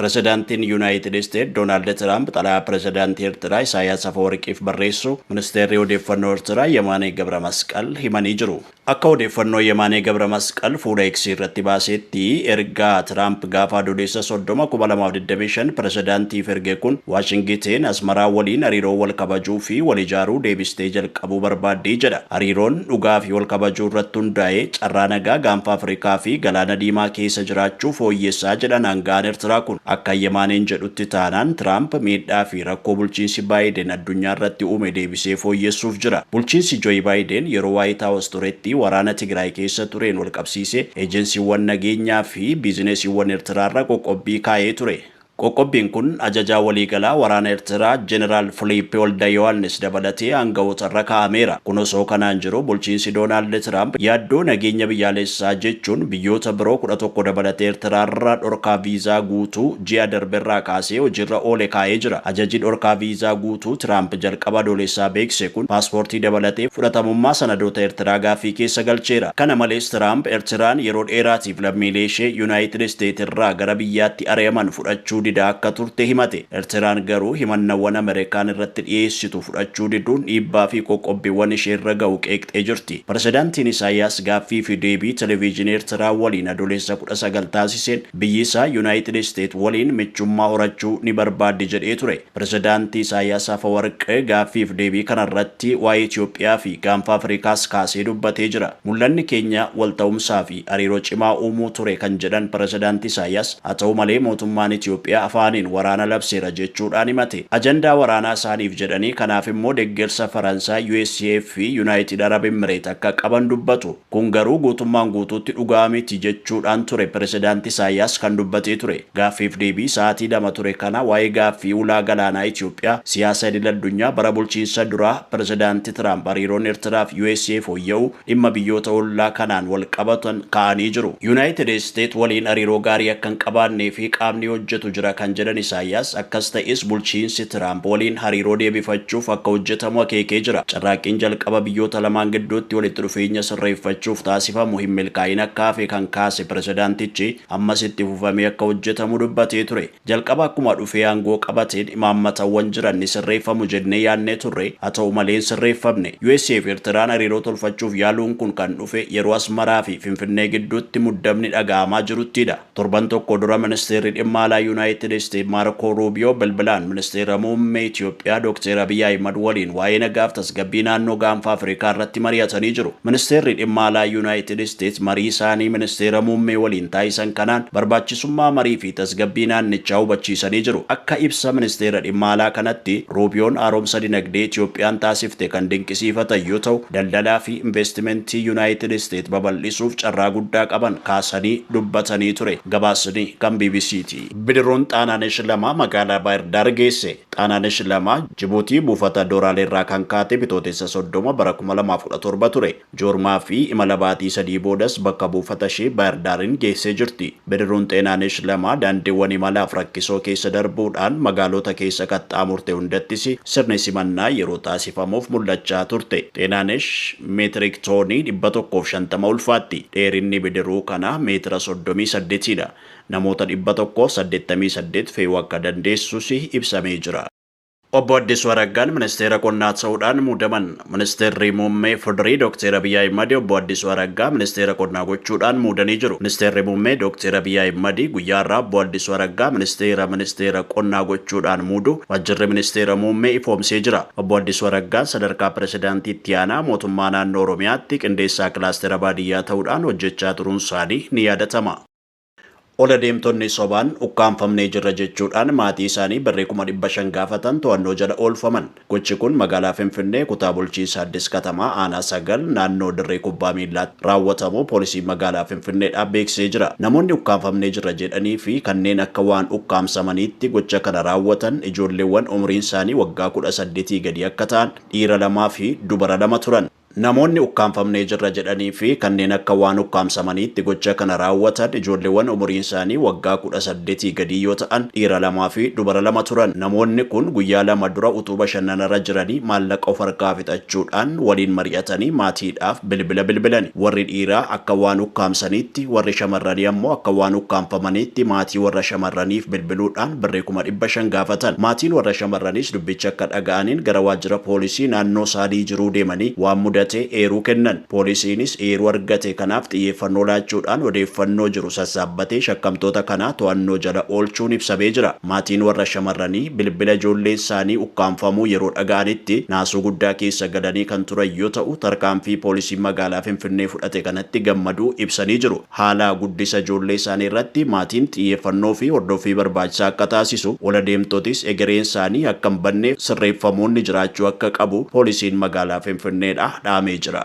Pirezidaantiin Yuunaayitid Isteet Doonaald Tiraamp xalayaa pirezidaantii Eertiraa Isaayyaas Afeworqiif barreessu ministeerri odeeffannoo Eertiraa Yemaanee Gabramasqal himanii jiru. Akka odeeffannoo Yemaanee Gabramasqal fuula X irratti baasetti ergaa Tiraamp gaafa adoolessa 30 2025 pirezidaantiif erge kun Waashingteen Asmaraa waliin hariiroo wal kabajuu fi wal ijaaruu deebistee jalqabuu barbaaddii jedha. Hariiroon dhugaa fi wal kabajuu irratti hundaa'ee carraa nagaa gaanfa Afrikaa fi Galaana Diimaa keessa jiraachuu fooyyessaa jedhan hangaan Eertiraa kun. Akka Yemaaneen jedhutti taanaan Tiraamp miidhaa fi rakkoo bulchiinsi Baayiden addunyaa irratti uume deebisee fooyyessuuf jira. Bulchiinsi Jooyi Baayiden yeroo Waayit Haawus turetti waraana Tigraay keessa tureen wal qabsiisee eejensiiwwan nageenyaa fi biizinesiiwwan Eertiraa irra qoqqobbii kaa'ee ture. Qoqqobbiin kun ajajaa waliigalaa waraana Eertiraa Jeneraal Filiippee Walda Yohaannis dabalatee aangawoota irra kaa'ameera. Kun osoo kanaan jiru bulchiinsi Doonaald Tiraamp yaaddoo nageenya biyyaalessaa jechuun biyyoota biroo 11 dabalatee Eertiraa irraa dhorkaa viizaa guutuu ji'a darberraa kaasee hojiirra oole kaa'ee jira. Ajajji dhorkaa viizaa guutuu Tiraamp jalqaba adoolessaa beekse kun paaspoortii dabalatee fudhatamummaa sanadoota Eertiraa gaaffii keessa galcheera. Kana malees Tiraamp Eertiraan yeroo dheeraatiif lammiilee ishee Yuunaayitid Isteet irraa gara biyyaatti ari'aman fudhachuu didaa akka turte himate. Eertiraan garuu himannawwan Ameerikaan irratti dhiyeessitu fudhachuu diduun dhiibbaa fi qoqqobbiiwwan ishee irra ga'u qeeqxee jirti. Pirezidaantiin Isaayyaas gaaffii fi deebii televezyiinii Eertiraa waliin adoolessa 19 taasiseen biyyi isaa Yuunaayitid Isteet waliin michummaa horachuu ni barbaaddi jedhee ture. Pirezidaantii Isaayyaas Afeworqee gaaffii fi deebii kanarratti waa'ee Itoophiyaa fi gaanfa Afrikaas kaasee dubbatee jira. Mul'anni keenya walta'umsaa fi hariiroo cimaa uumuu ture kan jedhan Pirezidaantii Isaayyaas haa ta'u malee mootummaan Itoophiyaa afaaniin waraana labseera jechuudhaan himate. Ajandaa waraanaa isaaniif jedhanii kanaaf immoo deeggarsa Faransaay USAF fi United Arab Emirates akka qaban dubbatu. Kun garuu guutummaan guutuutti dhugaa miti jechuudhaan ture Pirezidaantii Isaayyaas kan dubbatee ture. Gaaffiif deebii sa'aatii 2 ture kana waa'ee gaaffii ulaa galaanaa Itoophiyaa siyaasa idil-addunyaa bara bulchiinsa duraa Pirezidaantii Tiraamp hariiroon Eertiraa fi USA fooyya'uu dhimma biyyoota ollaa kanaan wal qabatan kaa'anii jiru. United States waliin hariiroo gaarii akka hin qabaannee fi qaamni hojjetu jira kan jedhan Isaayyaas akkas ta'es bulchiinsi Tiraamp waliin hariiroo deebifachuuf akka hojjetamu akeekee jira. Carraaqqiin jalqaba biyyoota lamaan gidduutti walitti dhufeenya sirreeffachuuf taasifamu hin milkaa'in akka hafe kan kaase pirezidaantichi ammas itti fufamee akka hojjetamu dubbatee ture. Jalqaba akkuma dhufee aangoo qabateen imaammatawwan jiran ni sirreeffamu jennee yaadnee turre, haa ta'u malee hin sirreeffamne. USA fi Eertiraan hariiroo tolfachuuf yaaluun kun kan dhufe yeroo Asmaraa fi Finfinnee gidduutti muddamni dhaga'amaa jiruttidha. Torban tokko dura ministeerri dhimma alaa United States Marco Rubio bilbilaan ministeera muummee Itoophiyaa Dr. Abiy Ahmed waliin waa'ee nagaaf tasgabbii naannoo gaanfa Afrikaa irratti mari'atanii jiru. Ministeerri dhimma alaa United States marii isaanii ministeera muummee waliin taasisan kanaan barbaachisummaa marii fi tasgabbii naannichaa hubachiisanii jiru. Akka ibsa ministeera dhimma alaa kanatti Rubioon haaromsa dinagdee Itoophiyaan taasifte kan dinqisiifatan yoo ta'u, daldalaa fi investimentii United States babal'isuuf carraa guddaa qaban kaasanii dubbatanii ture. Gabaasni kan BBC'ti. Bidiruun Xaanaanesh lama magaalaa Baahir Daar geesse. Xaanaanesh lama Jibuutii buufata Dooraalee irraa kan kaate bitootessa 30 bara 2017 ture. Joormaa fi imala baatii 3 boodas bakka buufata ishee Baahir Daariin geessee jirti. Bidiruun Xaanaanesh lama daandiiwwan imalaaf rakkisoo keessa darbuudhaan magaalota keessa qaxxaamurte hundattis sirni simannaa yeroo taasifamuuf mul'achaa turte. Xaanaanesh meetirik toonii 150 ulfaatti. Dheerinni bidiruu kana meetira 38 dha. Namoota 188 fe'uu akka dandeessus ibsamee jira. Obbo Addisuu Araggaan ministeera qonnaa ta'uudhaan muudaman. Ministeerri muummee Federaalaa Dr. Abiy Ahmed Obbo Addisuu Araggaa ministeera qonnaa gochuudhaan muudanii jiru. Ministeerri muummee Dr. Abiy Ahmed guyyaa irraa Obbo Addisuu Araggaa ministeera qonnaa gochuudhaan muudu waajjirri ministeera muummee ifoomsee jira. Obbo Addisuu Araggaan sadarkaa pirezidaantiitti aanaa mootummaa naannoo Oromiyaatti qindeessaa kilaastera baadiyyaa ta'uudhaan hojjechaa turuun isaanii ni yaadatama. Ola deemtonni sobaan ukkaanfamnee jirra jechuudhaan maatii isaanii birrii 500 gaafatan to'annoo jala oolfaman. Gochi kun magaalaa Finfinnee kutaa bulchiinsa Addis Katamaa aanaa 9 naannoo dirree kubbaa miillaatti raawwatamu poolisiin magaalaa Finfinneedhaan beeksisee jira. Namoonni ukkaanfamnee jirra jedhanii fi kanneen akka waan ukkaamsamaniitti gocha kana raawwatan ijoolleewwan umriin isaanii waggaa 18 gadi akka ta'an dhiira 2 fi dubara 2 turan. Namoonni ukkaanfamnee jirra jedhanii fi kanneen akka waan ukkaamsamaniitti gocha kana raawwatan ijoolleewwan umuriin isaanii waggaa 18 gadii yoo ta'an dhiira 2 fi dubara 2 turan. Namoonni kun guyyaa 2 dura utuu bashannanarra jiranii maallaqa of harkaa fixachuudhaan waliin mari'atanii maatiidhaaf bilbilan. Warri dhiiraa akka waan ukkaamsaniitti, warri shamarranii ammoo akka waan ukkaanfamaniitti maatii warra shamarraniif bilbiluudhaan birrii 500 gaafatan. Maatiin warra shamarraniis dubbicha akka dhaga'aniin gara waajjira poolisii naannoo isaanii jiruu deemanii waan mudatee eeruu kennan. Poolisiinis eeruu argate kanaaf xiyyeeffannoo laachuudhaan odeeffannoo jiru sassaabbatee shakkamtoota kanaa to'annoo jala oolchuun ibsamee jira. Maatiin warra shamarranii bilbila ijoollee isaanii ukkaanfamuu yeroo dhaga'anitti naasuu guddaa keessa galanii kan turan yoo ta'u, tarkaanfii poolisiin magaalaa Finfinnee fudhate kanatti gammaduu ibsanii jiru. Haala guddisa ijoollee isaanii irratti maatiin xiyyeeffannoo fi hordoffii barbaachisaa akka taasisu, wal adeemtotis egereen isaanii akka hin banneef sirreeffamuun jiraachuu akka qabu poolisiin magaalaa Finfinneedha dhaamee jira.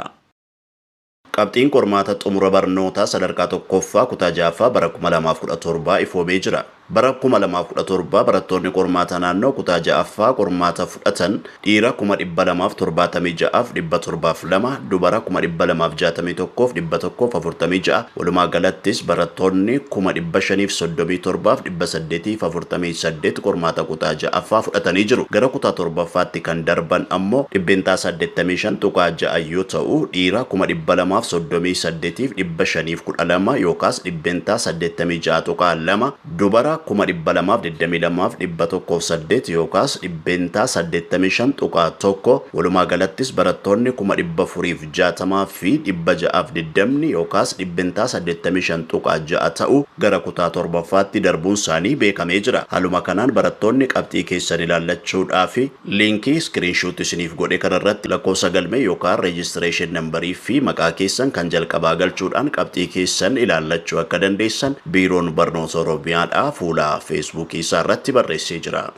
Qabxiin qormaata xumura barnootaa sadarkaa tokkoffaa kutaa 6ffaa bara 2017 ifoomee jira. Bara 2017 barattoonni qormaata naannoo kutaa 6ffaa qormaata fudhatan dhiira 276,702, dubara 261,146. Walumaa galattis barattoonni 537,848 qormaata kutaa 6ffaa fudhatanii jiru. Gara kutaa 7ffaatti kan darban ammoo 85.6 yoo ta'u, dhiira 238,512 yookaas 86.2, dubara 222,108 yookaas 85.1. Walumaa galattis barattoonni 460 fi 620 yookaas 85.6 ta'u gara kutaa 7ffaatti darbuun isaanii beekamee jira. Haaluma kanaan barattoonni qabxii keessan ilaallachuudhaaf liinkii iskiriinshoot isiniif godhe kanarratti lakkoofsa galmee yookaan reejistireeshin nambarii fi maqaa keessan kan jalqabaa galchuudhaan qabxii keessan ilaallachuu akka dandeessan biiroon barnoota Oromiyaadhaa fuula feesbuukii isaa irratti barreessee jira.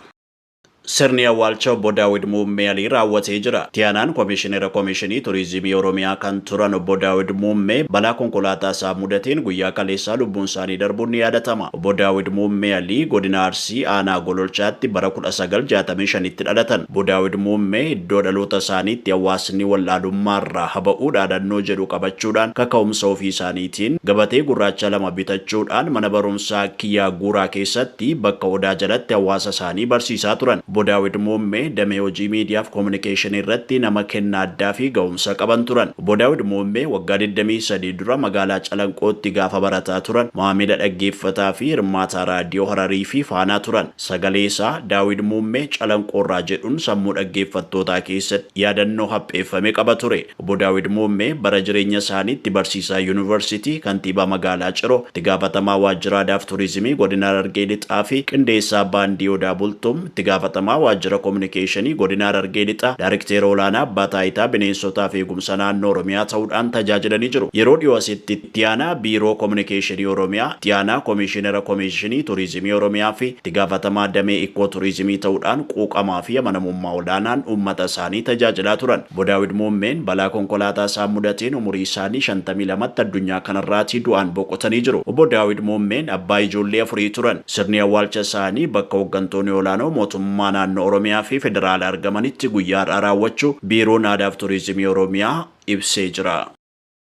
Sirni awwaalcha obbo Daawid Muummee raawwatee jira. Tiyaanaan Komishinera Komishinii Turizimii Oromiyaa kan turan obbo Daawid Muummee balaa konkolaataa isaa mudateen guyyaa kaleessaa lubbuun isaanii darbuun ni yaadatama. Obbo Daawid Muummee godina Arsii aanaa Gololchaatti bara 1965tti dhalatan. Obbo Daawid Muummee iddoo dhaloota isaaniitti hawaasni wallaalummaarraa haba'uu dhaadannoo jedhu qabachuudhaan kaka'umsa ofii isaaniitiin gabatee gurraacha 2 bitachuudhaan mana barumsaa Kiyyaa Guuraa keessatti bakka Odaa jalatti hawaasa isaanii barsiisaa turan. Obbo Daawid Muummee damee hojii miidiyaa fi kominikeeshinii irratti nama kennaa addaa fi ga'umsa qaban turan. Obbo Daawid Muummee waggaa 23 dura magaalaa Calanqootti gaafa barataa turan maamila dhaggeeffataa fi hirmaataa raadiyoo Hararii fi Faanaa turan. Sagalee isaa Daawid Muummee Calanqoorraa jedhuun sammuu dhaggeeffattootaa keessatti yaadannoo hapheeffame qaba ture. Obbo Daawid Muummee bara jireenya isaaniitti barsiisaa yuunivarsiitii, kantiibaa magaalaa Ciroo, itti gaafatamaa waajjira aadaa fi turizimii godina Harargee Lixaa fi qindeessaa baandii Odaa Bultuum, itti gaafatamaa waajjira kominikeeshinii godina Harargee Lixaa, Daayirikteera olaanaa abbaa taayitaa bineensotaa fi eegumsa naannoo Oromiyaa ta'uudhaan tajaajilanii jiru. Yeroo dhiyoo asitti itti aanaa biiroo kominikeeshinii Oromiyaa, itti aanaa komishinera komishinii turizimii Oromiyaa fi itti gaafatamaa damee ikkoo turizimii ta'uudhaan quuqamaa fi amanamummaa olaanaan uummata isaanii tajaajilaa turan. Obbo Daawid Muummeen balaa konkolaataa isaan mudateen umurii isaanii 52tti addunyaa kanarraatii du'aan boqotanii jiru. Obbo Daawid Muummeen abbaa ijoollee 4 turan. Sirni awwaalcha isaanii bakka hooggantoonni olaanoo mootummaa naannoo Oromiyaa fi federaalaa argamanitti guyyaa har'aa raawwachuu biiroon aadaa fi turizimii Oromiyaa ibsee jira.